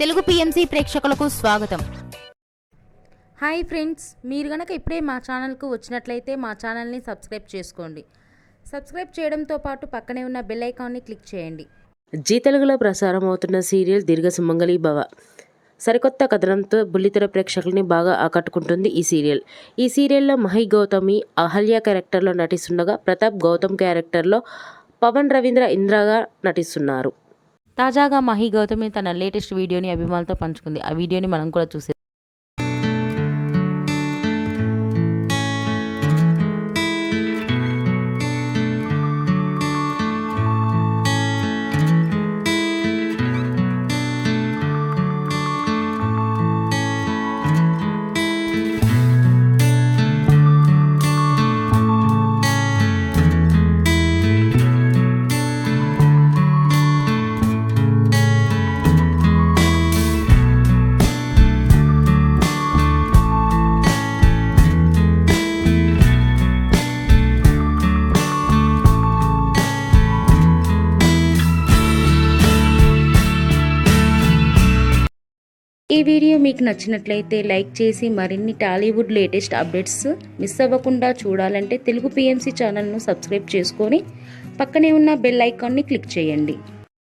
Telugu PMC ప్రేక్షకులకు స్వాగతం. Hi friends, మీరు గనక ఇప్పుడే మా ఛానల్కు వచ్చినట్లయితే మా ఛానల్ని సబ్స్క్రైబ్ చేసుకోండి. సబ్స్క్రైబ్ చేయడంతో పాటు పక్కనే ఉన్న బెల్ ఐకాన్ని క్లిక్ చేయండి. జీ తెలుగులో ప్రసారం అవుతున్న సీరియల్ దీర్ఘ సుమంగళి భవ సరికొత్త కథనంతో బుల్లితెర ప్రేక్షకుల్ని బాగా ఆకట్టుకుంటుంది ఈ సీరియల్. ఈ సీరియల్లో మహి గౌతమి అహల్య క్యారెక్టర్లో నటిస్తుండగా ప్రతాప్ గౌతమ్ క్యారెక్టర్లో పవన్ రవీంద్ర ఇంద్రగా నటిస్తున్నారు. తాజాగా మహి గౌతమి తన లేటెస్ట్ వీడియోని అభిమానులతో పంచుకుంది. ఆ వీడియోని మనం కూడా చూసి ఈ వీడియో మీకు నచ్చినట్లయితే లైక్ చేసి మరిన్ని టాలీవుడ్ లేటెస్ట్ అప్డేట్స్ మిస్ అవ్వకుండా చూడాలంటే తెలుగు పిఎంసి ఛానల్ను సబ్స్క్రైబ్ చేసుకొని పక్కనే ఉన్న బెల్ ఐకాన్ని క్లిక్ చేయండి.